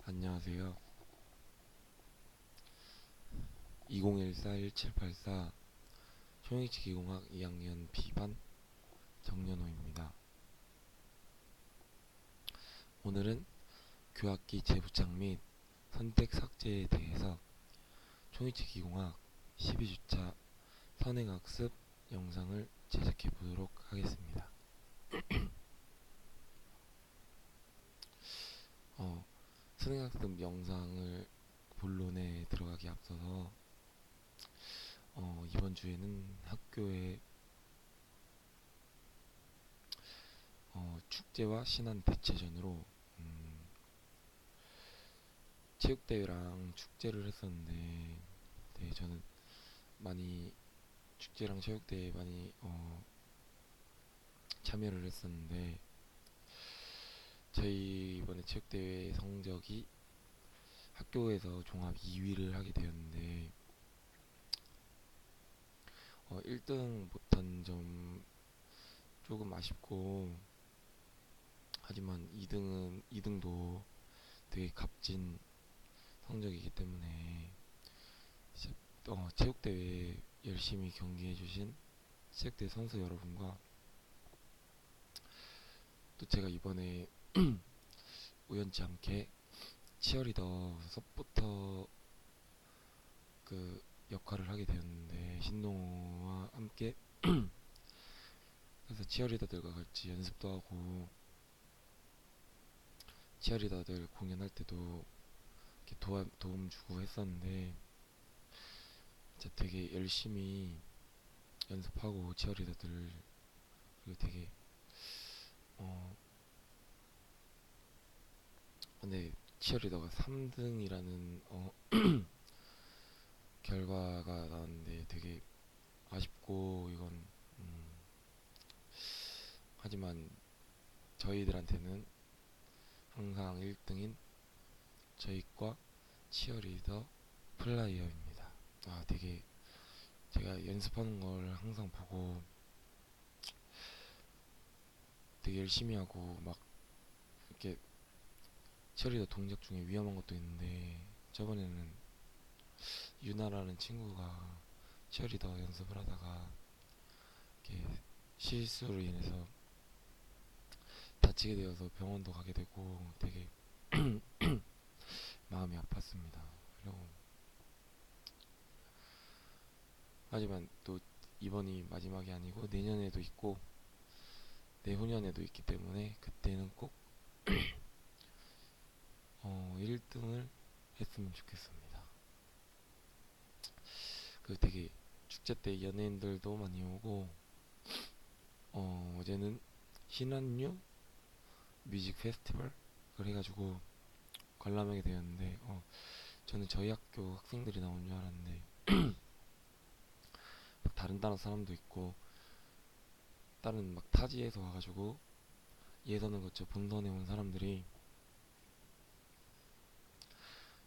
안녕하세요. 2014-1784 초영이치 기공학 2학년 B반 정연호입니다. 오늘은 교학기 재부착 및 선택 삭제에 대해서 초영이치 기공학 12주차 선행학습 영상을 제작해 보도록 하겠습니다. 선행학습 영상을 본론에 들어가기 앞서서 이번 주에는 학교에 축제와 신안 대체전으로 체육대회랑 축제를 했었는데, 네, 저는 많이 축제랑 체육대회에 많이 참여를 했었는데, 저희 이번에 체육대회 성적이 학교에서 종합 2위를 하게 되었는데, 1등 못한 점 조금 아쉽고, 하지만 2등도 되게 값진 성적이기 때문에 체육대회 열심히 경기해주신 체육대회 선수 여러분과, 또 제가 이번에 우연치 않게 치어리더 서포터 그 역할을 하게 되었는데, 신동호와 함께 그래서 치어리더들과 같이 연습도 하고 치어리더들 공연할 때도 이렇게 도움 주고 했었는데, 진짜 되게 열심히 연습하고 치어리더들, 그리고 되게 근데 치어리더가 3등이라는 결과가 나왔는데 되게 아쉽고, 이건 하지만 저희들한테는 항상 1등인 저희과 치어리더 플라이어입니다. 되게 제가 연습하는 걸 항상 보고 되게 열심히 하고, 막 이렇게 치어리더 동작 중에 위험한 것도 있는데, 저번에는 유나라는 친구가 치어리더 연습을 하다가 이렇게 실수로 인해서 다치게 되어서 병원도 가게 되고 되게 마음이 아팠습니다. 그리고 하지만 또 이번이 마지막이 아니고 내년에도 있고 내후년에도 있기 때문에 그때는 꼭 1등을 했으면 좋겠습니다. 그 되게 축제 때 연예인들도 많이 오고, 어제는 신한류 뮤직 페스티벌 그걸 해가지고 관람하게 되었는데, 저는 저희 학교 학생들이 나온 줄 알았는데 막 다른 나라 사람도 있고, 다른 막 타지에서 와가지고 예선을 거쳐 본선에 온 사람들이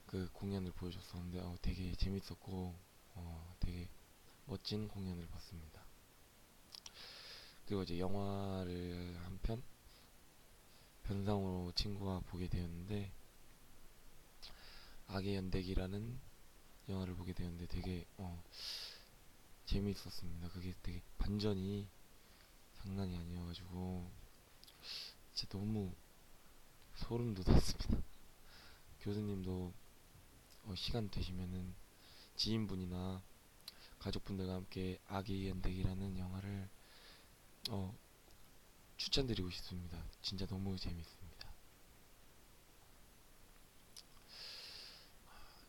그 공연을 보여줬었는데, 되게 재밌었고 되게 멋진 공연을 봤습니다. 그리고 이제 영화를 한 편 변상으로 친구와 보게 되었는데, 악의 연대기라는 영화를 보게 되었는데 되게 재미있었습니다. 그게 되게 반전이 장난이 아니어가지고 진짜 너무 소름 돋았습니다. 교수님도 시간 되시면은 지인분이나 가족분들과 함께 악의 연대기라는 영화를 추천드리고 싶습니다. 진짜 너무 재밌습니다.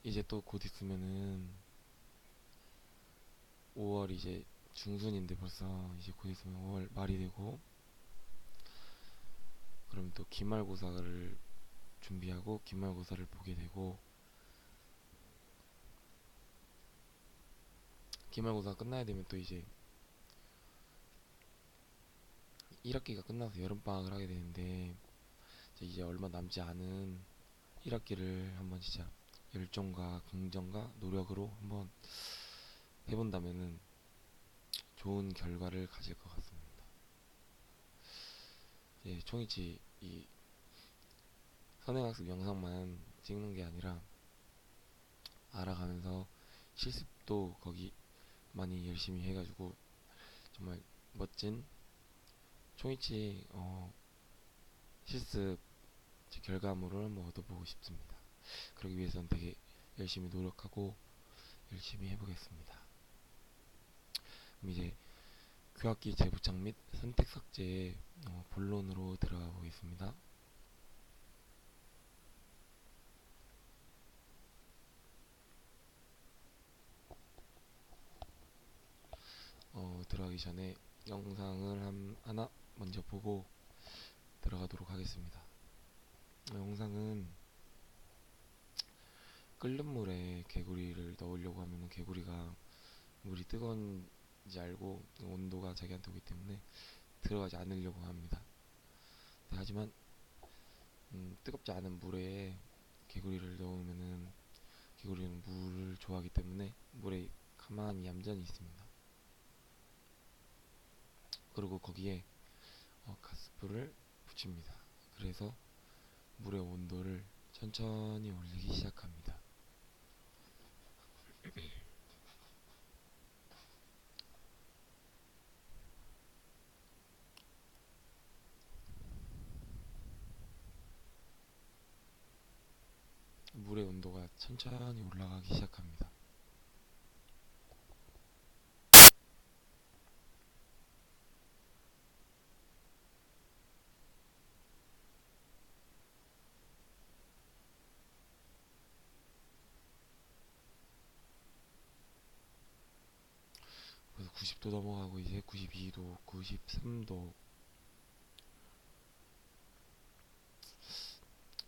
이제 또 곧 있으면은 5월 이제 중순인데, 벌써 이제 곧 있으면 5월 말이 되고, 그럼 또 기말고사를 준비하고 기말고사를 보게 되고, 기말고사 끝나야 되면 또 이제 1학기가 끝나서 여름방학을 하게 되는데, 이제 얼마 남지 않은 1학기를 한번 진짜 열정과 긍정과 노력으로 한번 해본다면은 좋은 결과를 가질 것 같습니다. 예, 총이치 이 선행학습 영상만 찍는 게 아니라 알아가면서 실습도 거기 많이 열심히 해가지고 정말 멋진 초이치 실습 결과물을 한번 얻어보고 싶습니다. 그러기 위해서는 되게 열심히 노력하고 열심히 해보겠습니다. 그럼 이제 교학기 재부착 및 선택 삭제의 본론으로 들어가 보겠습니다. 들어가기 전에 영상을 하나 먼저 보고 들어가도록 하겠습니다. 영상은 끓는 물에 개구리를 넣으려고 하면 개구리가 물이 뜨거운지 알고 온도가 자기한테 오기 때문에 들어가지 않으려고 합니다. 네, 하지만 뜨겁지 않은 물에 개구리를 넣으면은 개구리는 물을 좋아하기 때문에 물에 가만히 얌전히 있습니다. 그리고 거기에 가스불을 붙입니다. 그래서 물의 온도를 천천히 올리기 시작합니다. 물의 온도가 천천히 올라가기 시작합니다. 그래서 90도 넘어가고 이제 92도, 93도,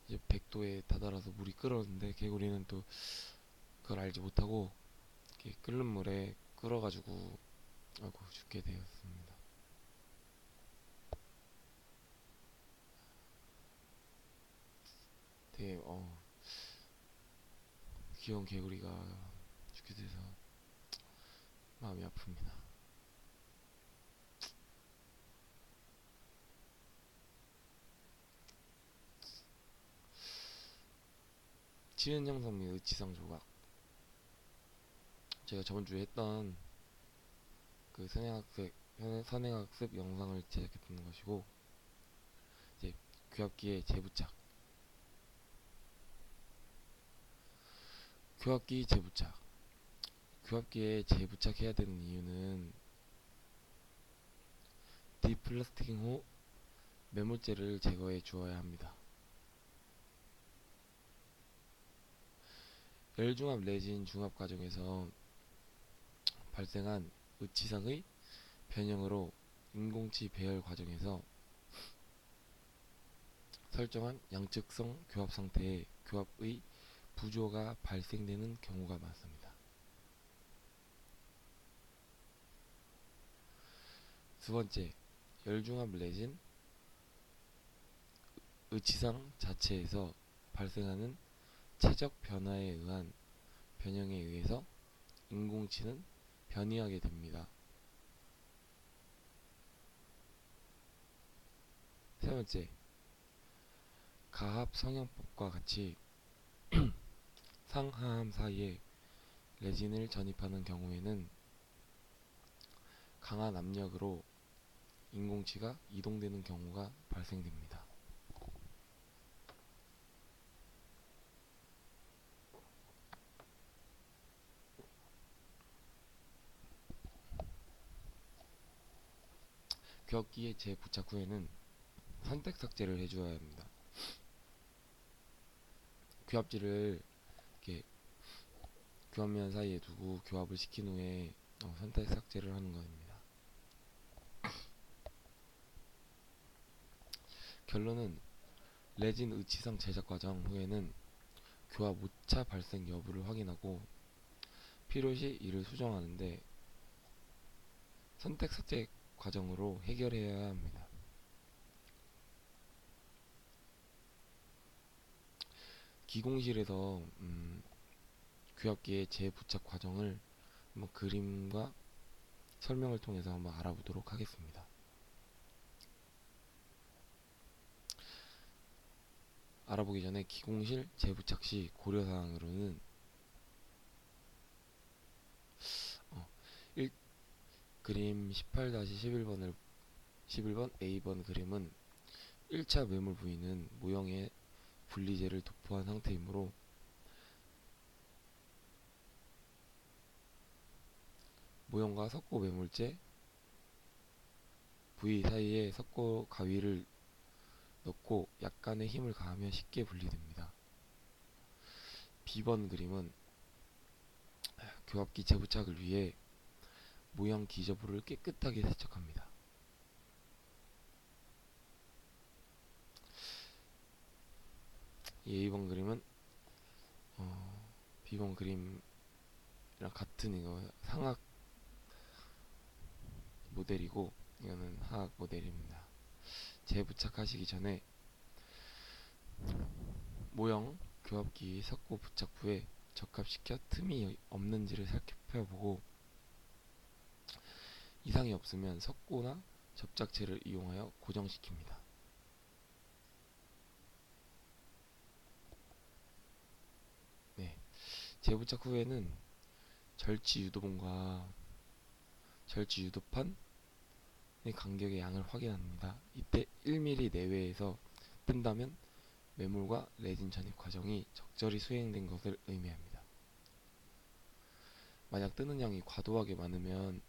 이제 100도에 다다라서 물이 끓었는데 개구리는 또 그걸 알지 못하고 이렇게 끓는 물에 끓어가지고 죽게 되었습니다. 되게 귀여운 개구리가 죽게 돼서 마음이 아픕니다. 지은 영상 및 의치상 조각, 제가 저번주에 했던 그 선행학습 영상을 제작했던 것이고, 이제 교합기의 재부착, 교합기 재부착, 교합기에 재부착해야 되는 이유는 디플라스티킹 후 매몰재를 제거해 주어야 합니다. 열중합 레진 중합 과정에서 발생한 의치상의 변형으로 인공치 배열 과정에서 설정한 양측성 교합 상태에 교합의 부조가 발생되는 경우가 많습니다. 두 번째, 열중합 레진 의치상 자체에서 발생하는 체적 변화에 의한 변형에 의해서 인공치는 변이하게 됩니다. 세 번째, 가합 성형법과 같이 상하함 사이에 레진을 전입하는 경우에는 강한 압력으로 인공치가 이동되는 경우가 발생됩니다. 교합기의 재부착 후에는 선택 삭제를 해주어야 합니다. 교합지를 이렇게 교합면 사이에 두고 교합을 시킨 후에 선택 삭제를 하는 것입니다. 결론은 레진 의치상 제작 과정 후에는 교합 오차 발생 여부를 확인하고 필요시 이를 수정하는데 선택 삭제 과정으로 해결해야 합니다. 기공실에서 교합기의 재부착 과정을 한번 그림과 설명을 통해서 한번 알아보도록 하겠습니다. 알아보기 전에 기공실 재부착 시 고려사항으로는 1. 그림 18-11번 A번 그림은 1차 매물 부위는 모형에 분리재를 도포한 상태이므로 모형과 석고 매물재 부위 사이에 석고 가위를 넣고 약간의 힘을 가하면 쉽게 분리됩니다. B번 그림은 교합기 재부착을 위해 모형 기저부를 깨끗하게 세척합니다. A번 그림은 B번 그림이랑 같은 이거 상악 모델이고 이거는 하악 모델입니다. 재부착하시기 전에 모형 교합기 석고 부착부에 적합시켜 틈이 없는지를 살펴보고 이상이 없으면 석고나 접착제를 이용하여 고정시킵니다. 네, 재부착 후에는 절지 유도본과 절지 유도판의 간격의 양을 확인합니다. 이때 1mm 내외에서 뜬다면 매물과 레진 전입 과정이 적절히 수행된 것을 의미합니다. 만약 뜨는 양이 과도하게 많으면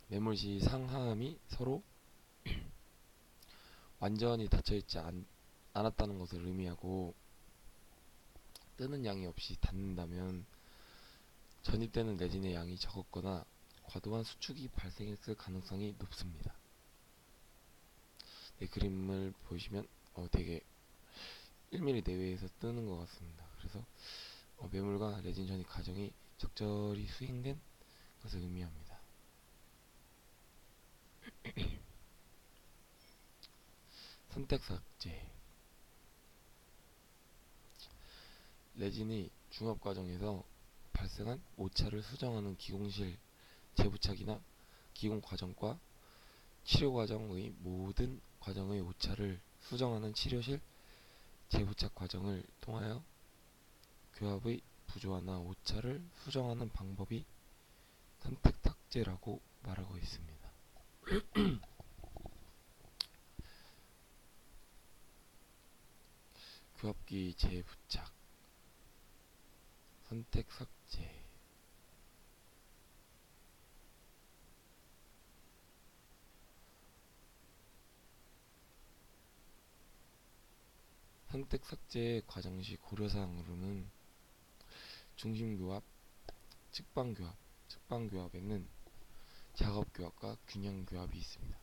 매물 시 상하음이 서로 완전히 닫혀있지 않았다는 것을 의미하고 뜨는 양이 없이 닿는다면 전입되는 레진의 양이 적었거나 과도한 수축이 발생했을 가능성이 높습니다. 네, 그림을 보시면 되게 1mm 내외에서 뜨는 것 같습니다. 그래서 매물과 레진 전입 과정이 적절히 수행된 것을 의미합니다. 선택 삭제. 레진이 중합 과정에서 발생한 오차를 수정하는 기공실 재부착이나 기공 과정과 치료 과정의 모든 과정의 오차를 수정하는 치료실 재부착 과정을 통하여 교합의 부조화나 오차를 수정하는 방법이 선택 삭제라고 말하고 있습니다. 교합기 재부착 선택 삭제. 선택 삭제 과정 시 고려사항으로는 중심교합, 측방교합, 측방교합에는 작업교합과 균형교합이 있습니다.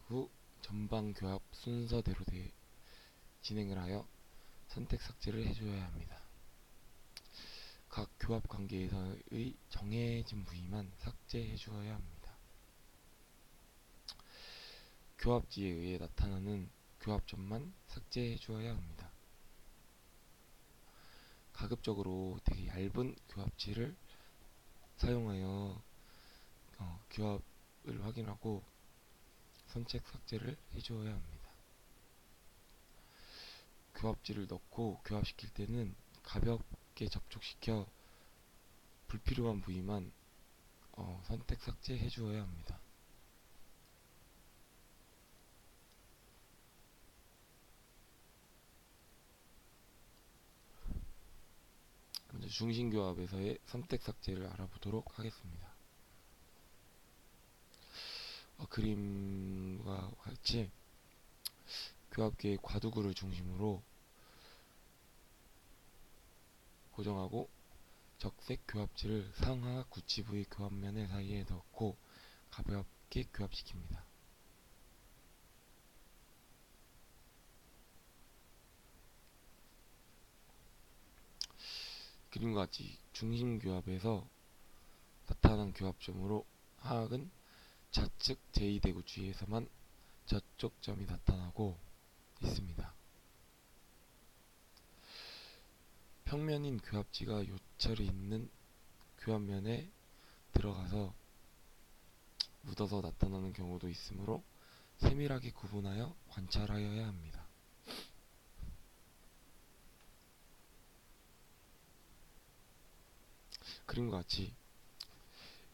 후 전방교합 순서대로 진행을 하여 선택 삭제를 해줘야 합니다. 각 교합 관계에서의 정해진 부위만 삭제해 주어야 합니다. 교합지에 의해 나타나는 교합점만 삭제해 주어야 합니다. 가급적으로 되게 얇은 교합지를 사용하여 교합을 확인하고 선택 삭제를 해주어야 합니다. 교합지를 넣고 교합시킬 때는 가볍게 접촉시켜 불필요한 부위만 선택 삭제해 주어야 합니다. 먼저 중심교합에서의 선택 삭제를 알아보도록 하겠습니다. 그림과 같이 교합기의 과두구를 중심으로 고정하고 적색 교합지를 상하 구치 부위 교합면의 사이에 넣고 가볍게 교합시킵니다. 그림과 같이 중심교합에서 나타난 교합점으로 하악은 좌측 제2대구 주위에서만 저쪽 점이 나타나고 있습니다. 평면인 교합지가 요철이 있는 교합면에 들어가서 묻어서 나타나는 경우도 있으므로 세밀하게 구분하여 관찰하여야 합니다. 그림과 같이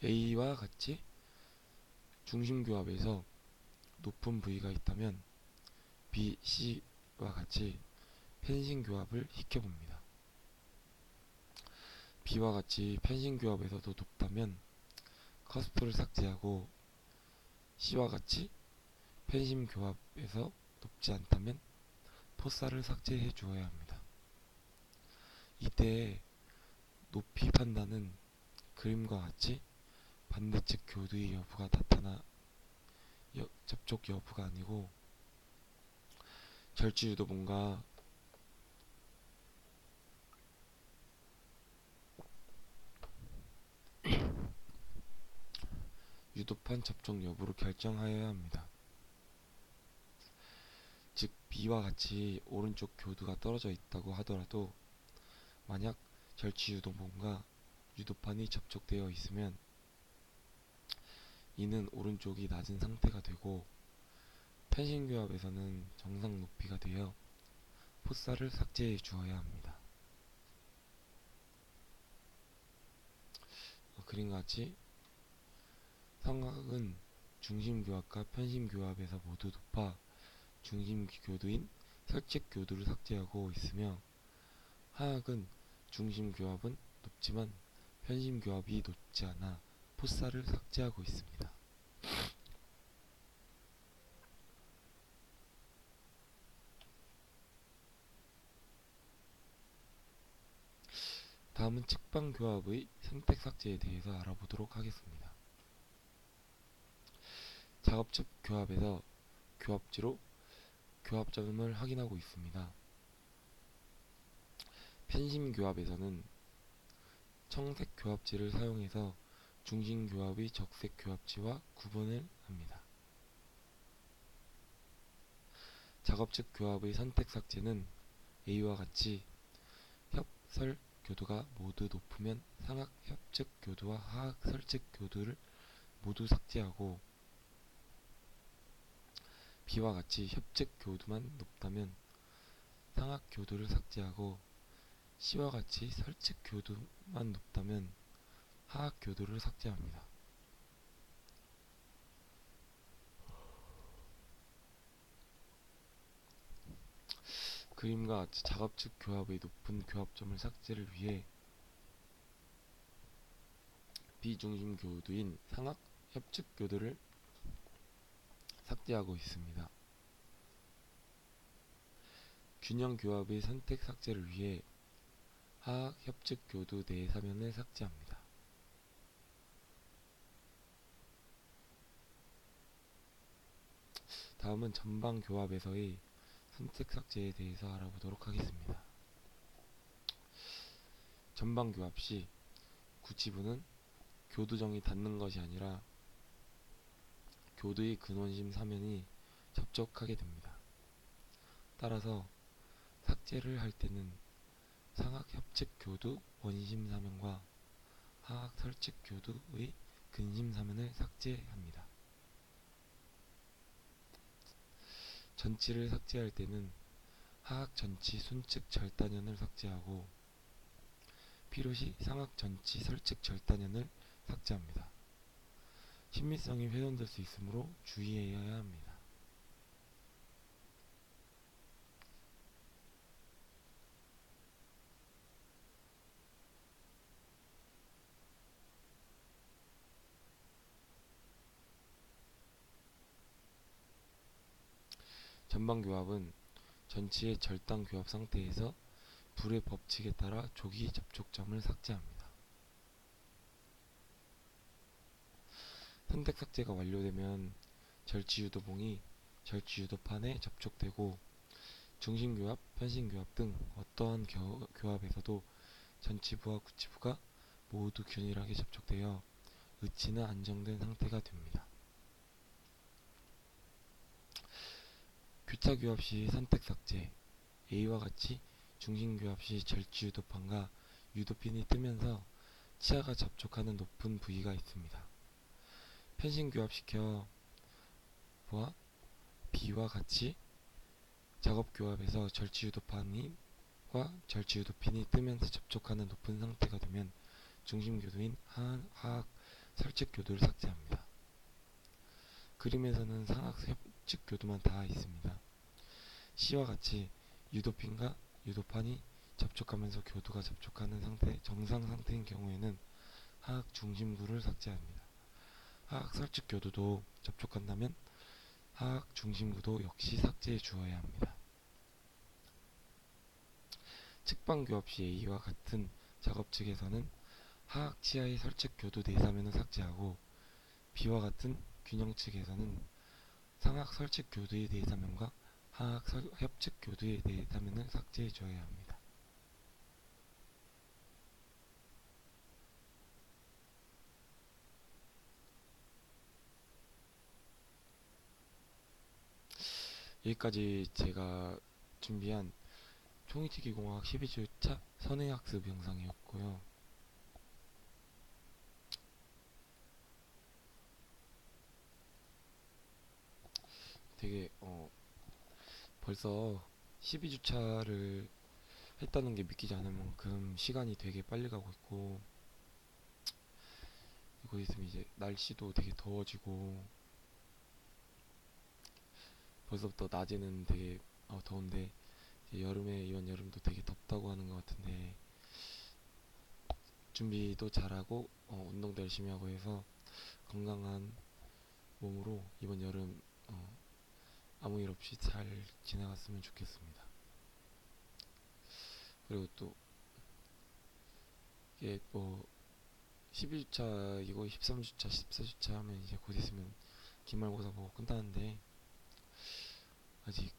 A와 같이 중심교합에서 높은 부위가 있다면 B, C와 같이 펜싱교합을 시켜봅니다. B와 같이 펜싱교합에서도 높다면 커스프를 삭제하고 C와 같이 펜싱교합에서 높지 않다면 포사를 삭제해 주어야 합니다. 이때 높이 판단은 그림과 같이 반대측 교두의 여부가 나타나 접촉 여부가 아니고 절지유도본과 유도판 접촉 여부를 결정하여야 합니다. 즉 B와 같이 오른쪽 교두가 떨어져 있다고 하더라도 만약 절지유도본과 유도판이 접촉되어 있으면 이는 오른쪽이 낮은 상태가 되고 펜싱교합에서는 정상 높이가 되어 포사를 삭제해 주어야 합니다. 그림과 같이 삼각은 중심교합과 편심교합에서 모두 높아 중심교두인 설측교두를 삭제하고 있으며 하악은 중심교합은 높지만 편심교합이 높지 않아 포사를 삭제하고 있습니다. 다음은 측방교합의 선택 삭제에 대해서 알아보도록 하겠습니다. 작업측 교합에서 교합지로 교합점을 확인하고 있습니다. 펜심교합에서는 청색 교합지를 사용해서 중심교합의 적색 교합지와 구분을 합니다. 작업측 교합의 선택 삭제는 A와 같이 협설 교두가 모두 높으면 상악 협측 교두와 하악 설측 교두를 모두 삭제하고 B와 같이 협측 교두만 높다면 상악 교두를 삭제하고 C와 같이 설측 교두만 높다면 하악 교두를 삭제합니다. 그림과 같이 작업측 교합의 높은 교합점을 삭제를 위해 비중심 교두인 상악 협측 교두를 삭제하고 있습니다. 균형 교합의 선택 삭제를 위해 하악 협측 교두 내 사면을 삭제합니다. 다음은 전방 교합에서의 선택 삭제에 대해서 알아보도록 하겠습니다. 전방 교합 시 구치부는 교두정이 닿는 것이 아니라 교두의 근원심 사면이 접촉하게 됩니다. 따라서 삭제를 할 때는 상악 협측 교두 원심 사면과 하악 설측 교두의 근심 사면을 삭제합니다. 전치를 삭제할 때는 하악 전치 순측 절단연을 삭제하고 필요시 상악 전치 설측 절단연을 삭제합니다. 친밀성이 훼손될 수 있으므로 주의해야 합니다. 전방 교합은 전치의 절단 교합 상태에서 불의 법칙에 따라 조기 접촉점을 삭제합니다. 선택 삭제가 완료되면 절지유도봉이 절지유도판에 접촉되고 중심교합, 편심교합 등 어떠한 교합에서도 전치부와 구치부가 모두 균일하게 접촉되어 의치는 안정된 상태가 됩니다. 교차교합 시 선택 삭제 A와 같이 중심교합 시 절지유도판과 유도핀이 뜨면서 치아가 접촉하는 높은 부위가 있습니다. 편심교합시켜 보아 B와 같이 작업 교합에서 절지유도판과 절지유도핀이 뜨면서 접촉하는 높은 상태가 되면 중심 교도인 하악 설측 교도를 삭제합니다. 그림에서는 상악 협측 교도만 닿아 있습니다. C와 같이 유도핀과 유도판이 접촉하면서 교도가 접촉하는 정상 상태인 경우에는 하악 중심구를 삭제합니다. 하악 설측 교도도 접촉한다면 하악 중심구도 역시 삭제해 주어야 합니다. 측방 교합 시 A와 같은 작업 측에서는 하악 치하의 설측 교도 내사면을 삭제하고 B와 같은 균형 측에서는 상악 설측 교도의 내사면과 하악 협측 교도의 내사면을 삭제해 줘야 합니다. 여기까지 제가 준비한 총이치기공학 12주차 선행학습 영상이었고요. 되게 벌써 12주차를 했다는 게 믿기지 않을 만큼 시간이 되게 빨리 가고 있고, 곧 있으면 이제 날씨도 되게 더워지고, 벌써부터 낮에는 되게 더운데 이제 이번 여름도 되게 덥다고 하는 것 같은데, 준비도 잘하고 운동도 열심히 하고 해서 건강한 몸으로 이번 여름 아무 일 없이 잘 지나갔으면 좋겠습니다. 그리고 또 이게 12주차이고 13주차, 14주차 하면 이제 곧 있으면 기말고사 보고 끝나는데, 아직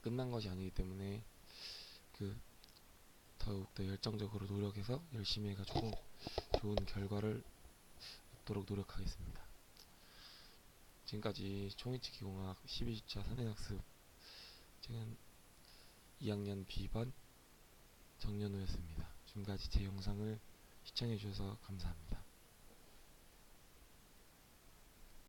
끝난 것이 아니기 때문에 더욱더 열정적으로 노력해서 열심히 해가지고 좋은 결과를 얻도록 노력하겠습니다. 지금까지 총이치기공학 12주차 선행학습 지금 2학년 B반 정연우였습니다. 지금까지 제 영상을 시청해주셔서 감사합니다.